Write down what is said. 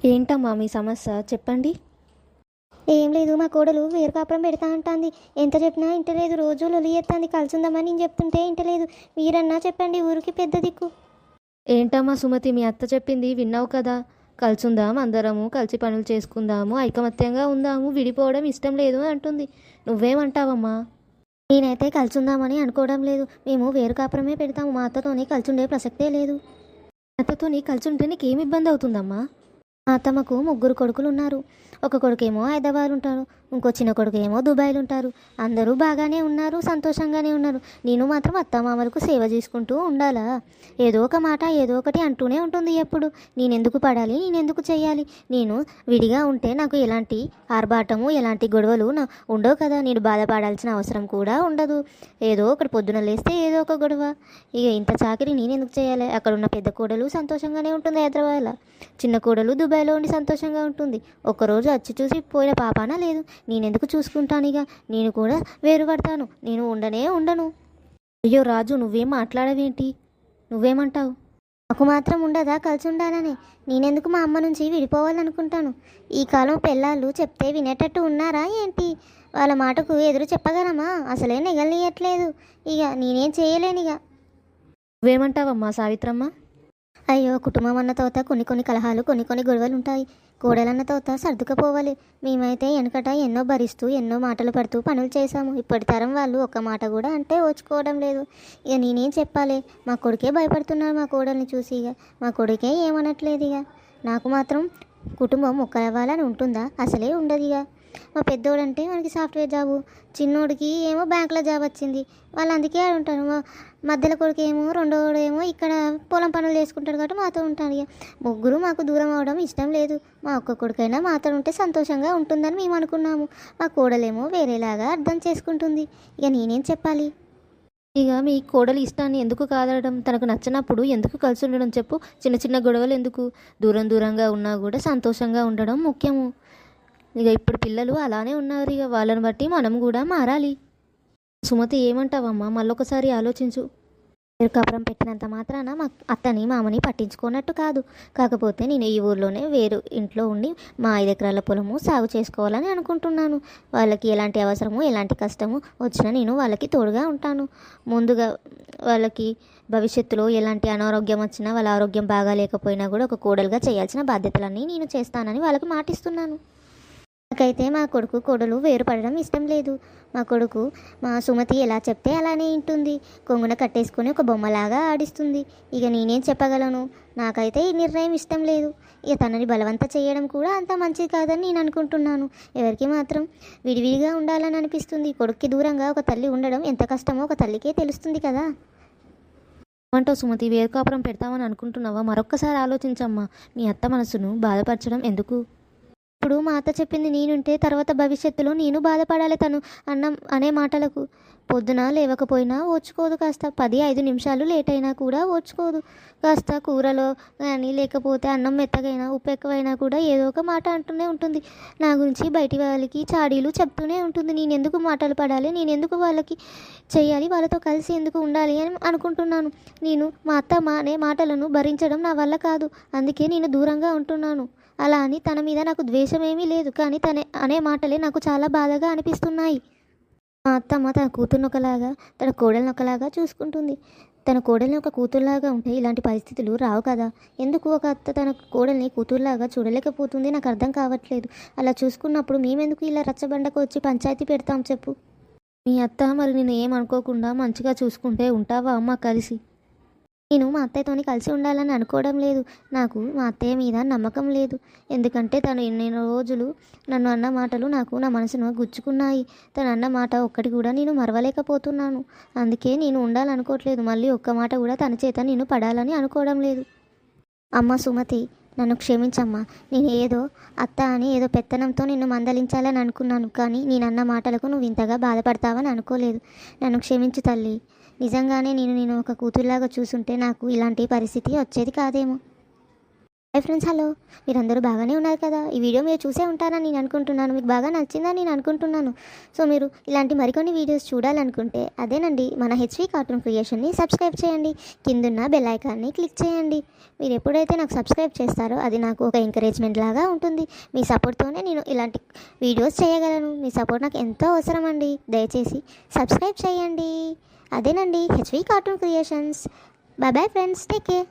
ఏంటమ్మా మీ సమస్య చెప్పండి. ఏం లేదు, మా కోడలు వేరు కాపురం పెడతా అంటాంది. ఎంత చెప్పినా ఇంటలేదు. రోజు లొలి ఎత్తాంది. కలిసుందామని నేను చెప్తుంటే ఇంటలేదు. మీరన్నా చెప్పండి, ఊరికి పెద్ద దిక్కు. ఏంటమ్మా సుమతి, మీ అత్త చెప్పింది విన్నావు కదా. కలుసుందాం, అందరము కలిసి పనులు చేసుకుందాము, ఐకమత్యంగా ఉందాము, విడిపోవడం ఇష్టం లేదు అంటుంది. నువ్వేమంటావమ్మా? నేనైతే కలిసుందామని అనుకోవడం లేదు. మేము వేరు కాపురమే పెడతాము. మా అత్తతోని కలిసుండే ప్రసక్తే లేదు. అత్తతో నీ కలిసి ఉంటే నీకేం ఇబ్బంది అవుతుందమ్మా? మా అత్తమ్మకు ముగ్గురు కొడుకులు ఉన్నారు. ఒక కొడుకేమో హైదరాబాద్ ఉంటారు, ఇంకో చిన్న కొడుకు ఏమో దుబాయ్లో ఉంటారు. అందరూ బాగానే ఉన్నారు, సంతోషంగానే ఉన్నారు. నేను మాత్రం అత్తమామలకు సేవ చేసుకుంటూ ఉండాలా? ఏదో ఒక మాట ఏదో ఒకటి అంటూనే ఉంటుంది ఎప్పుడు. నేనెందుకు పడాలి, నేనెందుకు చేయాలి? నేను విడిగా ఉంటే నాకు ఎలాంటి ఆర్భాటము ఎలాంటి గొడవలు ఉండవు కదా. నేను బాధపడాల్సిన అవసరం కూడా ఉండదు. ఏదో ఒకటి పొద్దున లేస్తే ఏదో ఒక గొడవ. ఇక ఇంత చాకరీ నేనెందుకు చేయాలి? అక్కడ ఉన్న పెద్ద కోడలు సంతోషంగానే ఉంటుంది హైదరాబాద్లో, చిన్న కోడలు దుబాయ్లో ఉండి సంతోషంగా ఉంటుంది. ఒక్కరోజు వచ్చి చూసి పోయిన పాపాన లేదు. నేనెందుకు చూసుకుంటాను? ఇక నేను కూడా వేరు పడతాను. నేను ఉండను. అయ్యో రాజు, నువ్వేం మాట్లాడవేంటి? నువ్వేమంటావు? నాకు మాత్రం ఉండదా కలిసి ఉండాలని? నేనెందుకు మా అమ్మ నుంచి విడిపోవాలనుకుంటాను? ఈ కాలం పెళ్ళాళ్ళు చెప్తే వినేటట్టు ఉన్నారా ఏంటి? వాళ్ళ మాటకు ఎదురు చెప్పగలమా? అసలే నెగలనీయట్లేదు. ఇక నేనేం చేయలేనిక. నువ్వేమంటావమ్మా సావిత్రమ్మ? అయ్యో, కుటుంబం అన్న తోత కొన్ని కలహాలు కొన్ని గొడవలు ఉంటాయి. కోడలన్న తోత సర్దుకపోవాలి. మేమైతే వెనకట ఎన్నో భరిస్తూ ఎన్నో మాటలు పడుతూ పనులు చేశాము. ఇప్పటి తరం వాళ్ళు ఒక్క మాట కూడా అంటే ఓచుకోవడం లేదు. ఇక నేనేం చెప్పాలి? మా కొడుకే భయపడుతున్నారు మా కోడల్ని చూసి. ఇక మా కొడుకే ఏమనట్లేదు. ఇక నాకు మాత్రం కుటుంబం ఒక్కరవ్వాలని ఉంటుందా? అసలే ఉండదు. ఇక మా పెద్దోడంటే మనకి సాఫ్ట్వేర్ జాబు, చిన్నోడికి ఏమో బ్యాంకులో జాబ్ వచ్చింది. వాళ్ళు అందుకే ఉంటారు. మా మధ్యలో కొడుకు ఏమో రెండోడు ఏమో ఇక్కడ పొలం పనులు చేసుకుంటాడు కాబట్టి మాతో ఉంటాడు. ఇక ముగ్గురు మాకు దూరం అవడం ఇష్టం లేదు. మా ఒక్క కొడుకైనా మాతో ఉంటే సంతోషంగా ఉంటుందని మేము అనుకున్నాము. మా కోడలేమో వేరేలాగా అర్థం చేసుకుంటుంది. ఇక నేనేం చెప్పాలి? ఇక మీ కోడలి ఇష్టాన్ని ఎందుకు కాదనడం? తనకు నచ్చినప్పుడు ఎందుకు కలిసి ఉండడం చెప్పు. చిన్న చిన్న గొడవలు ఎందుకు? దూరంగా ఉన్నా కూడా సంతోషంగా ఉండడం ముఖ్యము. ఇక ఇప్పుడు పిల్లలు అలానే ఉన్నారు. ఇక వాళ్ళని బట్టి మనం కూడా మారాలి. సుమతి, ఏమంటావమ్మా? మళ్ళొకసారి ఆలోచించు. వేరు కాపురం పెట్టినంత మాత్రాన మా అత్తని మామని పట్టించుకోనట్టు కాదు. కాకపోతే నేను ఈ ఊర్లోనే వేరు ఇంట్లో ఉండి మా 5 ఎకరాల పొలము సాగు చేసుకోవాలని అనుకుంటున్నాను. వాళ్ళకి ఎలాంటి అవసరము ఎలాంటి కష్టము వచ్చినా నేను వాళ్ళకి తోడుగా ఉంటాను. ముందుగా వాళ్ళకి భవిష్యత్తులో ఎలాంటి అనారోగ్యం వచ్చినా, వాళ్ళ ఆరోగ్యం బాగా లేకపోయినా కూడా ఒక కోడలుగా చేయాల్సిన బాధ్యతలన్నీ నేను చేస్తానని వాళ్ళకి మాటిస్తున్నాను. నాకైతే మా కొడుకు కోడలు వేరుపడడం ఇష్టం లేదు. మా కొడుకు మా సుమతి ఎలా చెప్తే అలానే వింటుంది. కొంగున కట్టేసుకొని ఒక బొమ్మలాగా ఆడిస్తుంది. ఇక నేనేం చెప్పగలను? నాకైతే ఈ నిర్ణయం ఇష్టం లేదు. ఇక తనని బలవంత చేయడం కూడా అంత మంచిది కాదని నేను అనుకుంటున్నాను. ఎవరికి మాత్రం విడివిడిగా ఉండాలని అనిపిస్తుంది. కొడుక్కి దూరంగా ఒక తల్లి ఉండడం ఎంత కష్టమో ఒక తల్లికే తెలుస్తుంది కదా. ఏమంటావు సుమతి? వేరు కాపురం పెడతామని అనుకుంటున్నావా? మరొక్కసారి ఆలోచించమ్మా. మీ అత్త మనసును బాధపరచడం ఎందుకు? ఇప్పుడు మా అత్త చెప్పింది నేనుంటే తర్వాత భవిష్యత్తులో నేను బాధపడాలి. తను అనే మాటలకు పొద్దున లేవకపోయినా ఓర్చుకోదు. కాస్త 10-5 నిమిషాలు లేట్ అయినా కూడా ఓర్చుకోదు. కాస్త కూరలో కానీ లేకపోతే అన్నం మెత్తగైనా ఉప్పు ఎక్కువైనా కూడా ఏదో ఒక మాట అంటూనే ఉంటుంది. నా గురించి బయటి వాళ్ళకి చాడీలు చెప్తూనే ఉంటుంది. నేను ఎందుకు మాటలు పడాలి? నేను ఎందుకు వాళ్ళకి చేయాలి? వాళ్ళతో కలిసి ఎందుకు ఉండాలి అని అనుకుంటున్నాను. నేను మా అత్త అనే మాటలను భరించడం నా వల్ల కాదు. అందుకే నేను దూరంగా ఉంటున్నాను. అలా అని తన మీద నాకు ద్వేషమేమీ లేదు. కానీ తన అనే మాటలే నాకు చాలా బాధగా అనిపిస్తున్నాయి. మా అత్తమ్మ తన కూతుర్ని ఒకలాగా తన కోడల్ని ఒకలాగా చూసుకుంటుంది. తన కోడల్ని ఒక కూతురులాగా ఉంటే ఇలాంటి పరిస్థితులు రావు కదా. ఎందుకు ఒక అత్త తన కోడల్ని కూతురులాగా చూడలేకపోతుంది? నాకు అర్థం కావట్లేదు. అలా చూసుకున్నప్పుడు మేమెందుకు ఇలా రచ్చబండకు వచ్చి పంచాయతీ పెడతాం చెప్పు? మీ అత్త మరి నేను ఏమనుకోకుండా మంచిగా చూసుకుంటే ఉంటావా అమ్మ కలిసి? నేను మా అత్తయ్యతోని కలిసి ఉండాలని అనుకోవడం లేదు. నాకు మా అత్తయ్య మీద నమ్మకం లేదు. ఎందుకంటే తను ఎన్ని రోజులు నన్ను అన్న మాటలు నాకు నా మనసును గుచ్చుకున్నాయి. తను అన్న మాట ఒక్కటి కూడా నేను మరవలేకపోతున్నాను. అందుకే నేను ఉండాలనుకోవట్లేదు. మళ్ళీ ఒక్క మాట కూడా తన చేత నేను పడాలని అనుకోవడం లేదు. అమ్మ సుమతి, నన్ను క్షమించమ్మా. నేను ఏదో అత్త అని ఏదో పెత్తనంతో నిన్ను మందలించాలని అనుకున్నాను. కానీ నేనన్న మాటలకు నువ్వు ఇంతగా బాధపడతావని అనుకోలేదు. నన్ను క్షమించు తల్లి. నిజంగానే నేను ఒక కూతురులాగా చూసుంటే నాకు ఇలాంటి పరిస్థితి వచ్చేది కాదేమో. Friends, hello. మీరందరూ బాగానే ఉన్నారు కదా? ఈ వీడియో మీరు చూసే ఉంటారని నేను అనుకుంటున్నాను. మీకు బాగా నచ్చిందని నేను అనుకుంటున్నాను. సో మీరు ఇలాంటి మరికొన్ని వీడియోస్ చూడాలనుకుంటే అదేనండి, మన హెచ్వి కార్టూన్ క్రియేషన్ని సబ్స్క్రైబ్ చేయండి. కిందున్న బెల్ ఐకాన్ని క్లిక్ చేయండి. మీరు ఎప్పుడైతే నాకు సబ్స్క్రైబ్ చేస్తారో అది నాకు ఒక ఎంకరేజ్మెంట్ లాగా ఉంటుంది. మీ సపోర్ట్తోనే నేను ఇలాంటి వీడియోస్ చేయగలను. మీ సపోర్ట్ నాకు ఎంతో అవసరం అండి. దయచేసి సబ్స్క్రైబ్ చేయండి. అదేనండి, HV cartoon creations. Bye bye friends, take care.